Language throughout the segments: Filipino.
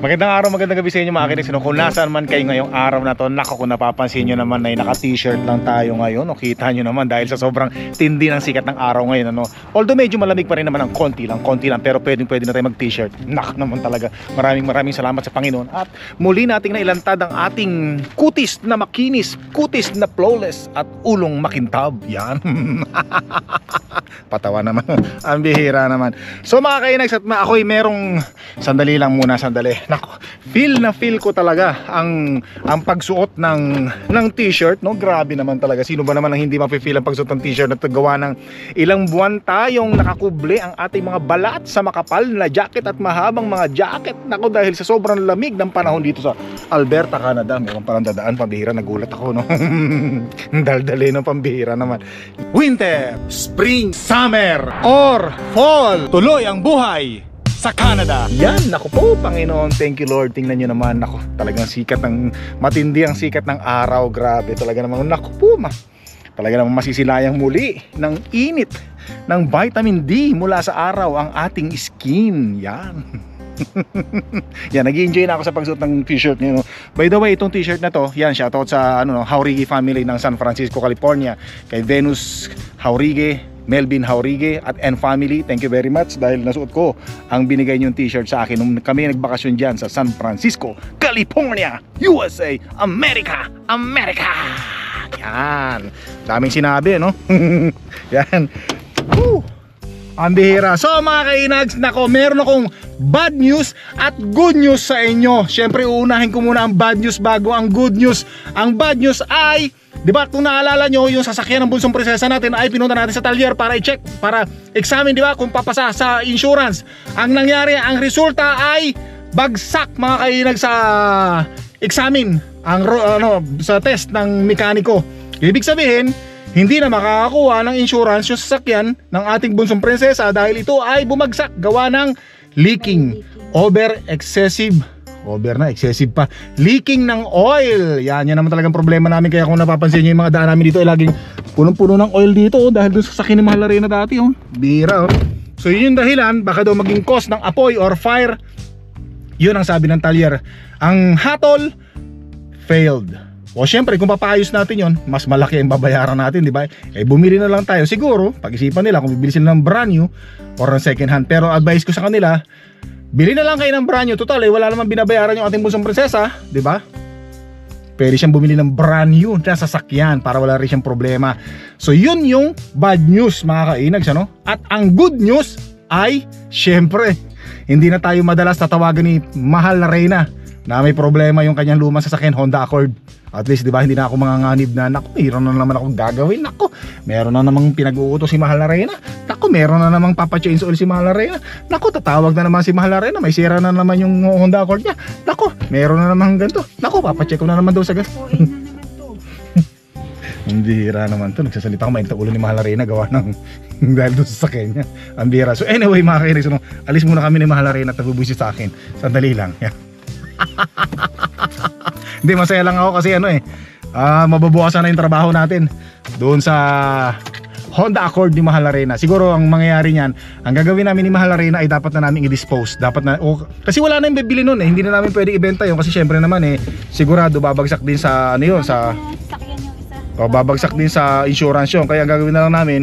Magandang araw, magandang gabi sa inyo mga kinis. Kung nasaan man kayo ngayong araw na to, nako, kung napapansin nyo naman ay naka t-shirt lang tayo ngayon. O, kita nyo naman dahil sa sobrang tindi ng sikat ng araw ngayon, ano? Although medyo malamig pa rin naman ng konti lang, pero pwede na tayo mag t-shirt. Nak naman talaga. Maraming salamat sa Panginoon. At muli nating nailantad ang ating kutis na makinis, kutis na flawless at ulong makintab. Yan. Patawa naman. Ang bihira naman. So mga kainags, at ako'y merong sandali lang muna, sandali. Nako, feel ko talaga ang pagsuot ng t-shirt, no? Grabe naman talaga. Sino ba naman ang hindi mafe-feel ang pagsuot ng t-shirt na gawa ng ilang buwan tayong nakakuble ang ating mga balat sa makapal na jacket at mahabang mga jacket. Nako, dahil sa sobrang lamig ng panahon dito sa Alberta, Canada. Meron parang dadaan, pambihira, nagulat ako, no? Daldali ng pambihira naman. Winter, spring, summer, or fall, tuloy ang buhay sa Canada. Yan, naku po, Panginoon, thank you Lord. Tingnan nyo naman, naku, talagang sikat ng, matindi ang sikat ng araw. Grabe, talaga naman, naku po, talaga naman masisilayang muli ng init ng vitamin D mula sa araw ang ating skin. Yan. Yan, nag-enjoy na ako sa pagsuot ng t-shirt niyo, no? By the way, itong t-shirt na to, yan, shoutout sa Haurige family ng San Francisco, California, kay Venus Haurige, Melvin Haurige at family, thank you very much dahil nasuot ko ang binigay niyong t-shirt sa akin nung kami nagbakasyon dyan sa San Francisco, California, USA, America. Yan, daming sinabi, no? Yan. Ang bihira. So mga kainags, nako, meron akong bad news at good news sa inyo. Siyempre uunahin ko muna ang bad news bago ang good news. Ang bad news ay, di ba, kung naalala nyo, yung sasakyan ng bunsong prinsesa natin ay pinunta natin sa talyer para i-check, para examine, di ba, kung papasa sa insurance. Ang nangyari, ang resulta ay bagsak mga kainag sa examine, sa test ng mekaniko. Ibig sabihin, hindi na makakakuha ng insurance yung sasakyan ng ating bunsong prinsesa dahil ito ay bumagsak gawa ng leaking, excessive pa, leaking ng oil. Yan naman talagang problema namin. Kaya kung napapansin nyo yung mga daan namin dito ay laging punong-puno ng oil dito, dahil dun sa sakin ni Mahal Arena dati, bira. So yun yung dahilan, baka daw maging cause ng apoy or fire. Yun ang sabi ng talyer. Ang hatol failed. O syempre, kung papayos natin yon, mas malaki ang babayaran natin, di ba? Bumili na lang tayo. Siguro, pag-isipan nila kung bibili sila ng brand new or ng second hand. Pero advice ko sa kanila, bili na lang kayo ng brand new. Total, wala naman binabayaran yung ating bunsong prinsesa, di ba? Pwede siyang bumili ng brand new na sasakyan para wala rin siyang problema. So yun yung bad news mga kainags, ano? At ang good news ay, syempre, hindi na tayo madalas tatawagan ni Mahal Arena na may problema yung kanyang lumang sasakyan, Honda Accord. At least, di ba, hindi na ako manganganib na, naku, mayroon na naman akong gagawin, naku, meron na namang pinag-uutos si Mahal Arena, naku, meron na namang papa-change oil si Mahal Arena, naku, tatawag na naman si Mahal Arena, may sira na naman yung Honda Accord niya, naku, meron na naman ganito, naku, papacheck ko na naman daw sa gas. Hindi hira naman to, nagsasalita ko, mainit ang ulo ni Mahal Arena gawa ng dahil doon sa sakyan niya. Ang bihira. So anyway mga kairis, alis muna kami ni Mahal Arena at nabubusit sa akin. Sandali lang. Hindi, masaya lang ako kasi mababawasan na yung trabaho natin doon sa Honda Accord ni Mahal Arena. Siguro ang mangyayari niyan, ang gagawin namin ni Mahal Arena ay dapat na namin i-dispose. Dapat na, kasi wala na yung bibili nun, hindi na namin pwede ibenta yun kasi syempre naman sigurado babagsak din sa sa babagsak din sa insurance yun. Kaya ang gagawin na lang namin,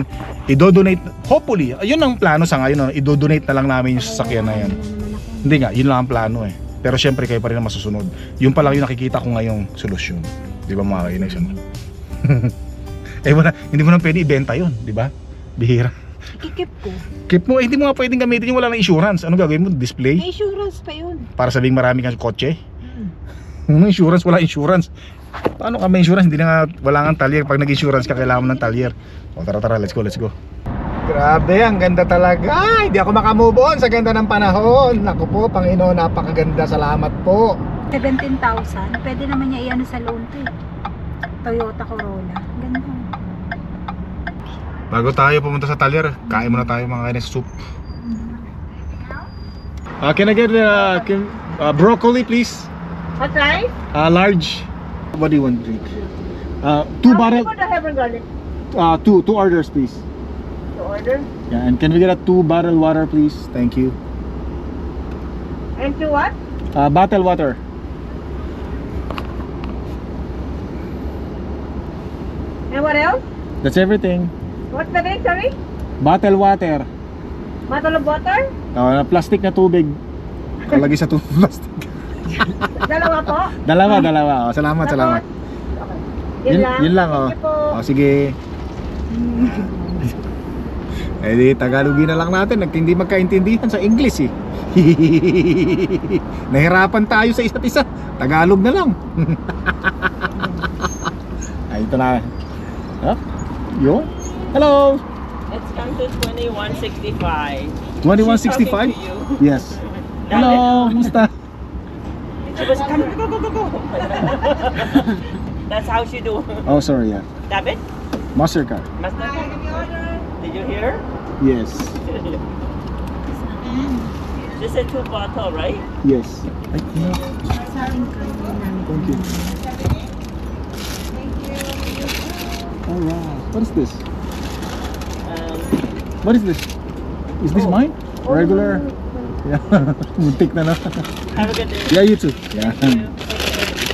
i-donate, hopefully, yun ang plano sa ngayon, i-donate na lang namin yung sasakyan na yan. Hindi nga, yun lang ang plano Pero syempre kayo pa rin ang masusunod. Yung pa lang yung nakikita ko ngayong solusyon. Di ba mga kainags? Wala, hindi mo na pwede ibenta yun, di ba? Bihira. Ikikip ko. Keep mo, hindi mo nga pwedeng gamitin yung wala ng insurance. Ano gagawin mo? Display? May insurance pa yun. Para sabing marami kang kotse? Insurance, wala insurance. Paano ka may insurance? Hindi na nga, wala nga talyer. Pag nag-insurance ka, kailangan mo ng talyer. Tara, let's go. Grabe, ang ganda talaga. Hindi ako makamove on sa ganda ng panahon. Naku po, Panginoon, napakaganda. Salamat po. 17,000. Pwede naman niya iyan sa loan to Toyota Corolla. Ganda. Bago tayo pumunta sa talyer, kain muna tayo mga kainis soup. Can I get broccoli please? What size? Large. What do you want to drink? 2 bottle. Two orders please. Order? Yeah, and can we get a 2 bottle water please? Thank you. And to what? Bottle water. And what else? That's everything. What's the name, sorry? Bottle water. Bottle of water? Plastic na tubig. Kalagay sa plastic. Dalawa po? Dalawa. Salamat. Okay. Yun lang? Yun lang, oh. Thank you po. Oh, sige. Eh di, Tagalogin na lang natin. Hindi magkaintindihan sa English eh. Nahirapan tayo sa isa't isa. Tagalog na lang. Ay, ito na. Huh? Yo? Hello! It's come to 2165. 2165? Yes. Hello, kumusta? She was coming, go. That's how she do. Oh, sorry, yeah. David? Mastercard. Master? Did you hear? Yes. She said 2 bottle, right? Yes. Ay, no. Thank you. Alright. What is this? What is this? Is this mine? Regular? Yeah. Muntik na. Have a good day. Yeah, you too. Yeah.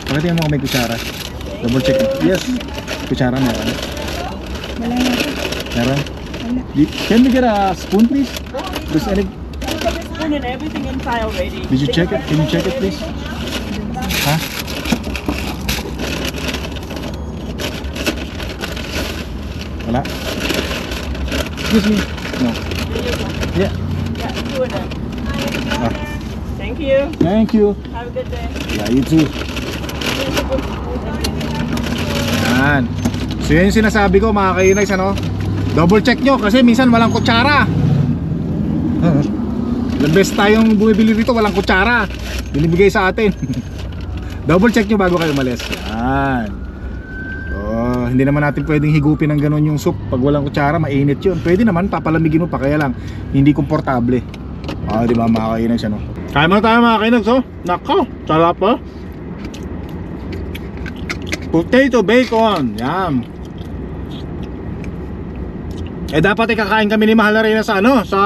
Pakita mo kung may kutsara. Double check. Yes. Kutsara meron. Meron? Can we get a spoon, please? There's any... We got the spoon and everything inside already. Did you check it? Can you check it, please? Huh? Wala? Excuse me. No. Yeah. Yeah, two of them. Ah. Thank you. Thank you. Have a good day. Yeah, you too. Yan. So yun yung sinasabi ko mga kainags, ano? Double check nyo kasi minsan walang kutsara. The best tayong bumibili dito, walang kutsara. Binibigay sa atin. Double check nyo bago kayo umalis. Yan. So, hindi naman natin pwedeng higupin ng ganun yung soup. Pag walang kutsara, mainit yun. Pwede naman, papalamigin mo pa, kaya lang hindi komportable. Di ba mga kainags, ano? Kaya muna tayo mga kainags, oh. Nako, sarap, oh. Potato bacon. Yan. Eh dapat ikakain kami ni Mahal na Reyna sa ano, sa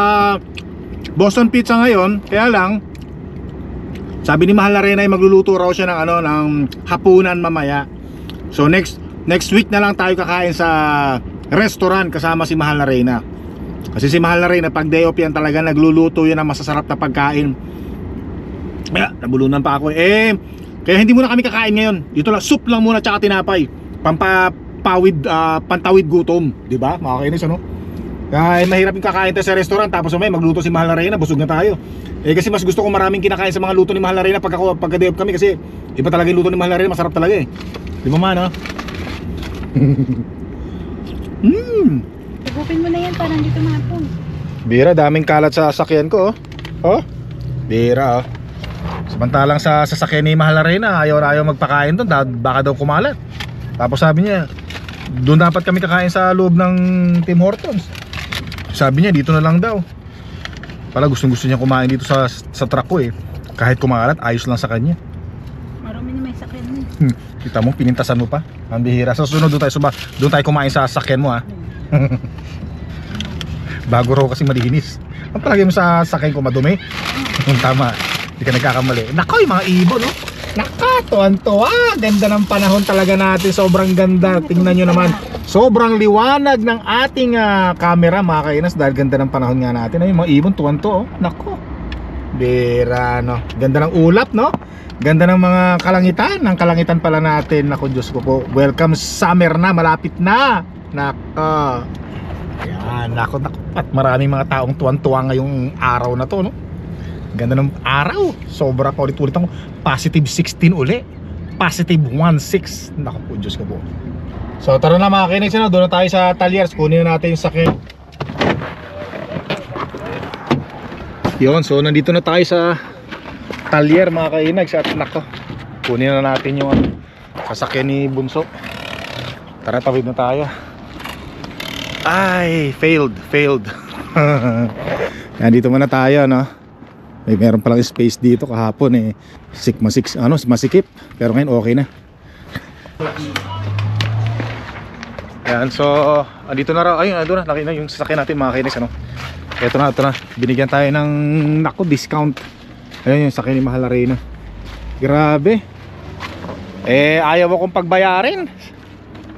Boston Pizza ngayon. Kaya lang sabi ni Mahal na Reyna ay magluluto raw siya ng ano, ng hapunan mamaya. So next week na lang tayo kakain sa restaurant kasama si Mahal na Reyna. Kasi si Mahal na Reyna pag day off yan talaga nagluluto yan ng masasarap na pagkain. Kaya nabulunan pa ako eh. Kaya hindi muna kami kakain ngayon. Dito lang, soup lang muna tsaka tinapay. Pantawid gutom, 'di ba? Makakainis ano? Kaya mahirap yung kakain tayo sa restaurant tapos may magluto si Mahal na Reyna, busog na tayo. Eh kasi mas gusto ko maraming kinakain sa mga luto ni Mahal na Reyna pagka-day off kami kasi iba talaga yung luto ni Mahal na Reyna, masarap talaga eh. 'Di ba man, no? Igupin mo na yan para dito mahapon. Bira, daming kalat sa sasakyan ko, oh. Oh. Bira, oh. Samantalang sa sasakyan ni Mahal na Reyna, ayaw magpakain doon, baka daw kumalat. Tapos sabi niya, doon dapat kami kakain sa loob ng Tim Hortons. Sabi niya, dito na lang daw. Pala gusto niya kumain dito sa truck ko eh. Kahit kumalat, ayos lang sa kanya. Marami na may sakyan mo. Kita mo, pinintasan mo pa. Ang bihira. Sa susunod doon tayo kumain sa sasakyan mo, ha. Bago raw kasi malinis. Ang palagay mo sa sasakyan ko madumi? Tama. Hindi ka nagkakamali. Nako, yung mga ibon, no? Naka, tuwan-tuwa. Ganda ng panahon talaga natin. Sobrang ganda. Tingnan nyo naman. Sobrang liwanag ng ating camera, mga kainas. Dahil ganda ng panahon nga natin. Ay, yung mga ibon, tuwan-tuwa. Oh. Nako. Bira, no? Ganda ng ulap, no? Ganda ng mga kalangitan. Ang kalangitan pala natin. Nako, Diyos ko po. Welcome summer na. Malapit na. Nako. Yan, nako. At maraming mga taong tuwan-tuwa ngayong araw na to, no? Ganda ng araw. Sobra pa ulit ako. Positive 16 uli. Positive 16. Naku po, Diyos ko po. So tara na mga kainis, doon na tayo sa Talyers. Kunin na natin yung sakyan. Yun, so nandito na tayo sa Talyer mga kainags. At nako, kunin na natin yung sasakyan ni Bunso. Tara, tawid na tayo. Ay, failed. Nandito muna tayo, no? Meron palang space dito kahapon eh. Masikip. Pero ngayon okay na. Yan, so andito na raw. Ayun, andito na. Nakita yung sasakyan natin mga kainis, ano. Ito na. Binigyan tayo ng discount. Ayun yung sakyan ni Mahal Arena. Grabe. Ayaw akong pagbayarin.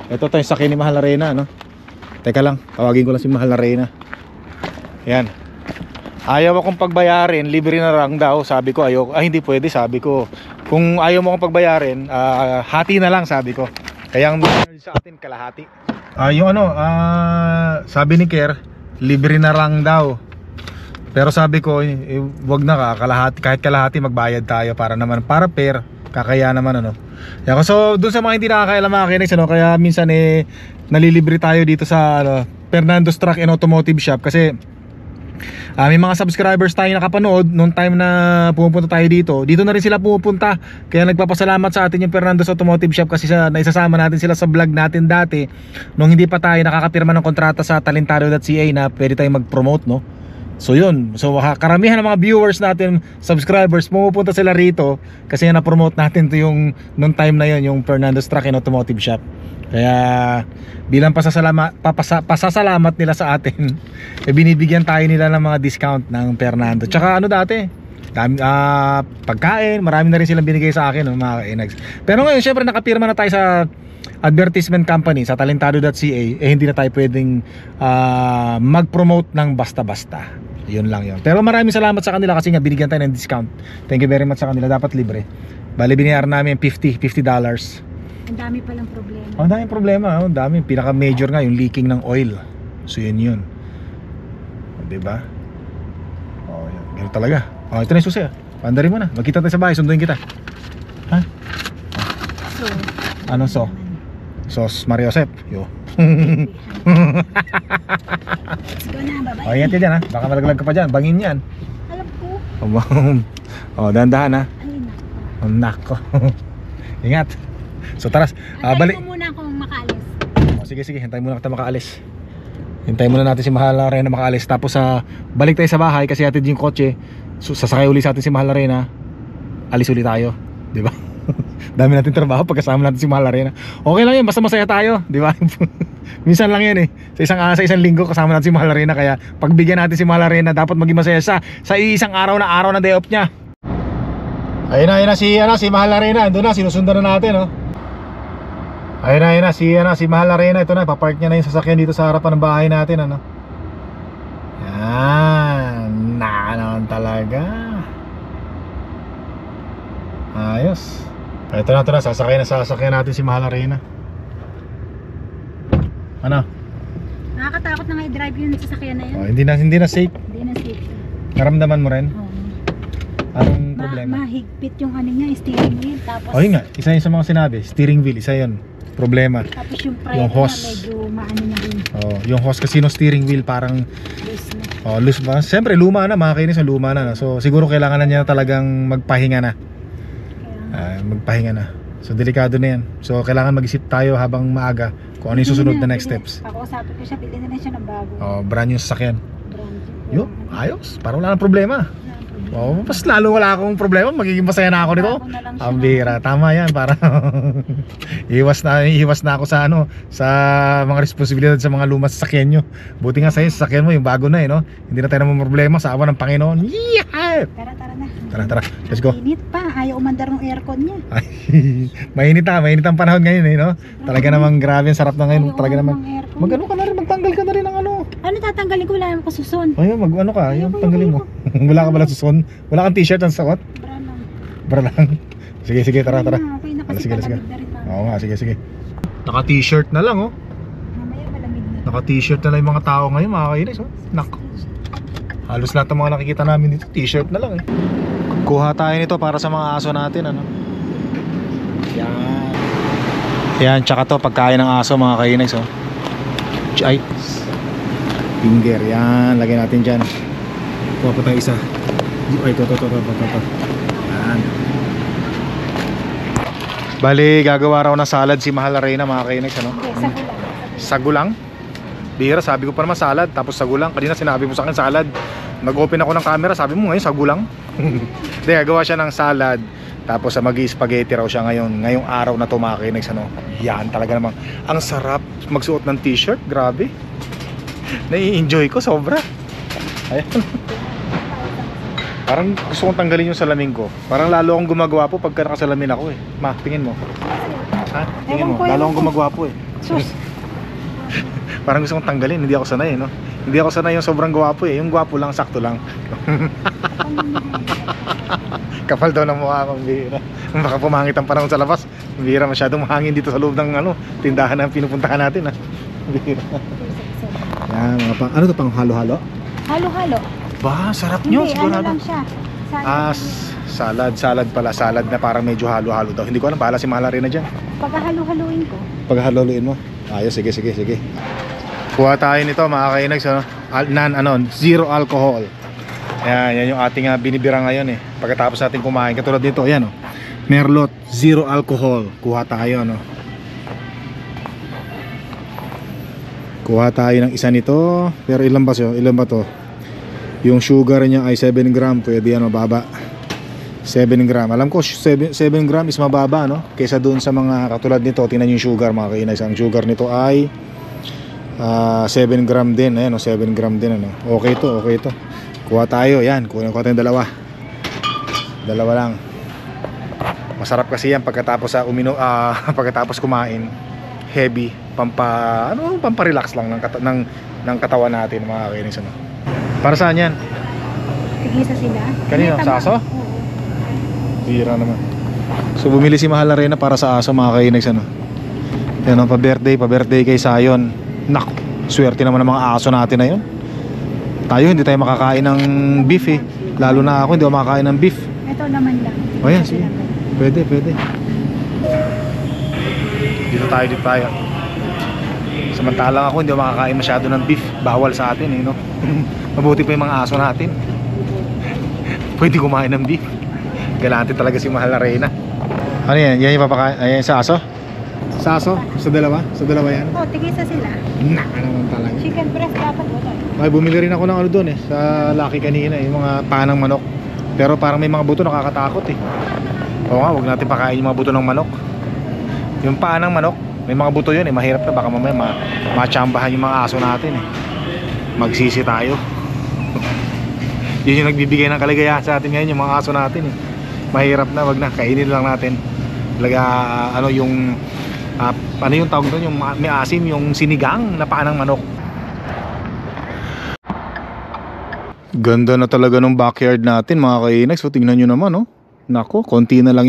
Ito tayo sakyan ni Mahal Arena, no? Teka lang, tawagin ko lang si Mahal Arena. Yan. Ayaw akong pagbayarin, libre na lang daw. Sabi ko, hindi pwede, sabi ko. Kung ayaw mo akong pagbayarin, hati na lang, sabi ko. Kaya ang sa atin, kalahati. Yung sabi ni Kerr, libre na lang daw. Pero sabi ko, wag na kalahati, kahit kalahati magbayad tayo para naman, para fair, kakaya naman ano. So dun sa mga hindi nakakailam mga kinex, kaya minsan nalilibre tayo dito sa Fernando's Truck and Automotive Shop kasi may mga subscribers tayo nakapanood nung time na pumupunta tayo dito. Dito na rin sila pumupunta. Kaya nagpapasalamat sa atin yung Fernando's Automotive Shop kasi naisasama natin sila sa vlog natin dati nung hindi pa tayo nakakapirma ng kontrata sa talentado.ca na pwede tayong mag-promote, no? So yun, so karamihan ng mga viewers natin, subscribers, pumupunta sila rito kasi na-promote natin to yung nung time na yun, yung Fernando's Truck and Automotive Shop. Kaya bilang pasasalamat nila sa atin, binibigyan tayo nila ng mga discount ng Fernando. Tsaka dati, pagkain, marami na rin silang binigay sa akin, mga inags. Pero ngayon syempre nakapirma na tayo sa advertisement company sa talentado.ca, hindi na tayo pwedeng mag-promote ng basta-basta. Yun lang yun. Pero maraming salamat sa kanila kasi nga binigyan tayo ng discount. Thank you very much sa kanila, dapat libre. Bali binayaran namin $50. Ang dami palang problema. Ang daming problema, ang daming. Pinaka major nga yung leaking ng oil. So yun. 'Di ba? Yun. Ganun talaga. Ito na yung susi. Pandarin mo na. Magkita tayo sa bahay, sunduin kita. Ha? So, Anong so? Sos Mario Josep. Yo. let's go na, bye-bye. Ingat ka dyan ha. Baka malaglag ka pa dyan. Bangin yan. Alam ko. Dahan-dahan ha. Ay, Nako. Ingat. So tara, Antayin balik. ko muna kung makaalis. Sige, hintayin muna kita makaalis. Hintayin muna natin si Mahal Arena makaalis. Tapos balik tayo sa bahay kasi atid yung kotse. So, sasakay uli sa atin si Mahal Arena. Alis uli tayo, di ba? Dami natin trabaho pagkasama natin si Mahal Arena. Okay lang yan, basta masaya tayo, di ba? Minsan lang yan sa isang linggo kasama natin si Mahal Arena. Kaya pagbigyan natin si Mahal Arena, dapat maging masaya sa isang araw na day off niya. Ayun na si Mahal Arena. Ando na, sinusundan na natin, Ayun na si Mahal Arena. Ito na, papark niya na yung sasakyan dito sa harapan ng bahay natin, Yan, naman talaga. Ayos. Ito na, sasakyan natin si Mahal Arena. Ano? Nakakatakot na nga i-drive yung sasakyan na yun. Hindi na safe. Hindi na safe. Naramdaman mo rin? Oo. Anong problema? Mahigpit yung yung steering wheel. Tapos, Yun nga, isa yun sa mga sinabi. Steering wheel, isa yun. Problema. Tapos yung preno Yung na hose. medyo maano na rin. Yung hose kasi no steering wheel parang Loose na. loose ba? Siyempre luma na, mga kainis, luma na. So siguro kailangan na niya talagang magpahinga na. Magpahinga na. So delikado na yan. So kailangan mag-isip tayo habang maaga kung ano yung susunod na next steps. Pakausapin ko siya, bilhin na siya ng bago. Brand new sasakyan. Brand Yo, new. ayos. Parang wala nang problema. Mas lalo wala akong problema. Magiging masaya na ako nito. Bago na lang siya. Ang bira. Tama yan. Para iwas na ako sa sa mga responsibilidad sa mga lumang sasakyan nyo. Buti nga sa'yo, sasakyan mo yung bago na no? Hindi na tayo naman problema sa awa ng Panginoon. Yeah! Tara na. Tara. Let's go. Init pa. Ayaw umandar ng aircon niya. Ay, mainit ang panahon ngayon no? Talaga namang grabe, ang sarap na ngayon. Talaga naman. Magano ka na rin, magtanggal ka na rin ng ano. Ano tatanggalin ko? Wala naman kasuson. Ayun, mag-ano ka, yung tanggalin mo. Wala ka pala suson. Wala kang t-shirt ang sakot. Bra lang. Sige, tara. Okay na kasi Sige. palamig na rin namin. Oo nga, sige. Naka t-shirt na lang Mamaya malamig na. Naka t-shirt na lang yung mga tao ngayon, mga kainis Nak. Halos lahat ng mga nakikita namin dito, t-shirt na lang Kuha tayo nito para sa mga aso natin, Yan, tsaka to pagkain ng aso, mga kainis Ay, finger, yan, lagay natin dyan. Kuha pa tayo isa. Ay, to. Yan. Bali, gagawa raw ng salad si Mahal Arena, mga kainis, Okay, Sagulang? Bihira, sabi ko pa naman salad, tapos sagulang. Kanina sinabi mo sa akin salad. Nag-open ako ng camera, sabi mo ngayon sagulang. Hindi, gagawa siya ng salad. Tapos mag-i-spaghetti raw siya ngayong araw na tumakinig Yan talaga namang ang sarap magsuot ng t-shirt, grabe. Nai-enjoy ko sobra. Ayan. Parang gusto kong tanggalin yung salamin ko. Parang lalo akong gumagawa po pagka nakasalamin ako eh. Ma, tingin mo. Ha? Tingin mo. Lalo akong gumagawa po eh. Sus. Parang gusto kong tanggalin. Hindi ako sanay no. Hindi ako sanay yung sobrang gwapo eh. Yung gwapo lang, sakto lang. Kapal daw ng mukha ko. Bihira. Baka pumangit ang panahon sa labas. Bihira, masyadong mahangin dito sa loob ng tindahan na pinupuntahan natin ha. Bihira. Yan, mga pang, ano to, pang halo-halo? Halo-halo. Ba, sarap nyo, Hindi, ano sigurado. lang siya. Salad pala. Salad na parang medyo halo-halo daw. Hindi ko alam, bahala si Mahal rin na dyan. Pagkahalo-haluin ko. Paghahaluin mo. Ayos, sige. Kuha tayo nito mga kainags, zero alcohol. Yan yung ating binibira ngayon eh. Pagkatapos natin kumain, katulad dito, ayan oh. Merlot, zero alcohol. Kuha tayo no. Kuha tayo ng isa nito. Pero ilan ba to? Yung sugar niya ay 7 gram. Pwede yan mababa. 7 gram. Alam ko 7 gram is mababa no? Kaysa dun sa mga katulad nito. Tingnan yung sugar mga kainags. Ang sugar nito ay 7 gram din. Ayan, 7 gram din. Okay to. Kuha tayo. Yan. Kuha tayo dalawa. Dalawa lang. Masarap kasi yan pagkatapos pagkatapos kumain. Heavy. Pampa-relax lang ng katawan natin mga kainags. Para saan yan? Tigisa sila. Kanino? Sa aso? Oo. Bira naman. So bumili si Mahal Arena para sa aso mga kainags Yan pa-birthday kay Sayon. Naku, swerte naman ng mga aso natin na yun. Tayo hindi tayo makakain ng beef eh. Lalo na ako hindi ako makakain ng beef. Ito naman lang. O yan, sige. Pwede. Dito tayo. Samantalang ako hindi ako makakain masyado ng beef. Bawal sa atin eh no. Mabuti pa yung mga aso natin. Pwede kumain ng beef. Galante talaga si Mahal Arena. Ano yan? Yan yung papakain? Ayan sa aso? Sa aso? Sa dalawa? Sa dalawa yan? Oo, tigisa sila. Naman talaga. Chicken breast dapat ba ito? Ay, bumili rin ako ng ano doon eh. Sa Lucky kanina. Yung mga panang manok. Pero parang may mga buto nakakatakot eh. Oo nga, huwag natin pakain yung mga buto ng manok. Yung panang manok, may mga buto yun eh. Mahirap na baka mamaya machambahan yung mga aso natin eh. Magsisi tayo. Yun yung nagbibigay ng kaligayahan sa atin ngayon, yung mga aso natin eh. Mahirap na, wag na, kainin lang natin. Talaga yung tawag doon, yung may asim, yung sinigang na panang manok. Ganda na talaga ng backyard natin mga kainags. So tingnan nyo naman oh. Nako, konti na lang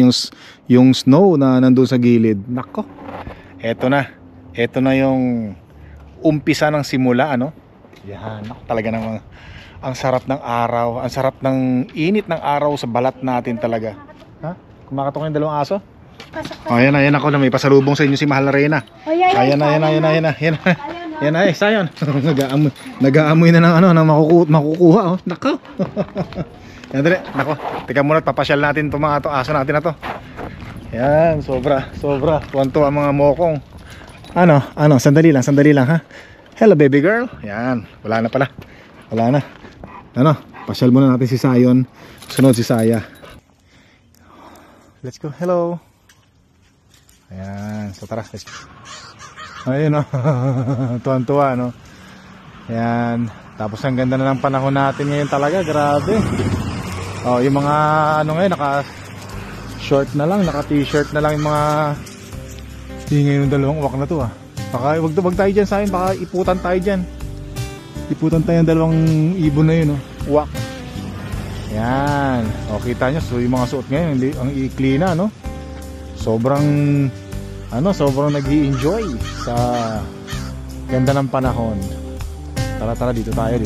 yung snow na nandun sa gilid. Nako, eto na yung umpisa ng simula ano. Yan, nako, talaga namang ang sarap ng araw, ang sarap ng init ng araw sa balat natin talaga. Ha? Kumakatok yung dalawang aso? Ayan ako na may pasalubong sa inyo si Mahal Arena. Ayan na. Yan na Sayon. Nag-aamoy na ng makukuha oh. Nako. Yan dali. Nako. Teka muna, papasyal natin itong mga aso natin na to. Yan, sobra. Tuwan-tuwa ang mga mokong. Ano, sandali lang ha. Hello baby girl. Yan, wala na pala. Wala na. Pasyal muna natin si Sayon. Sunod si Saya. Let's go. Hello. Ayan, so tara, let's go. Ayun tuwan-tuwa no. Ayan, tapos ang ganda na ng panahon natin ngayon talaga, grabe. Yung mga ngayon naka short na lang, naka t-shirt na lang yung mga ngayon yung dalawang uwak na to Baka wag tayo dyan sa akin, baka iputan tayo dyan. Iputan tayo ng dalawang ibon na yun uwak. Yan, kita nyo, so yung mga suot ngayon ang ikli na no. Sobrang nag-i-enjoy sa ganda ng panahon. Tara dito tayo.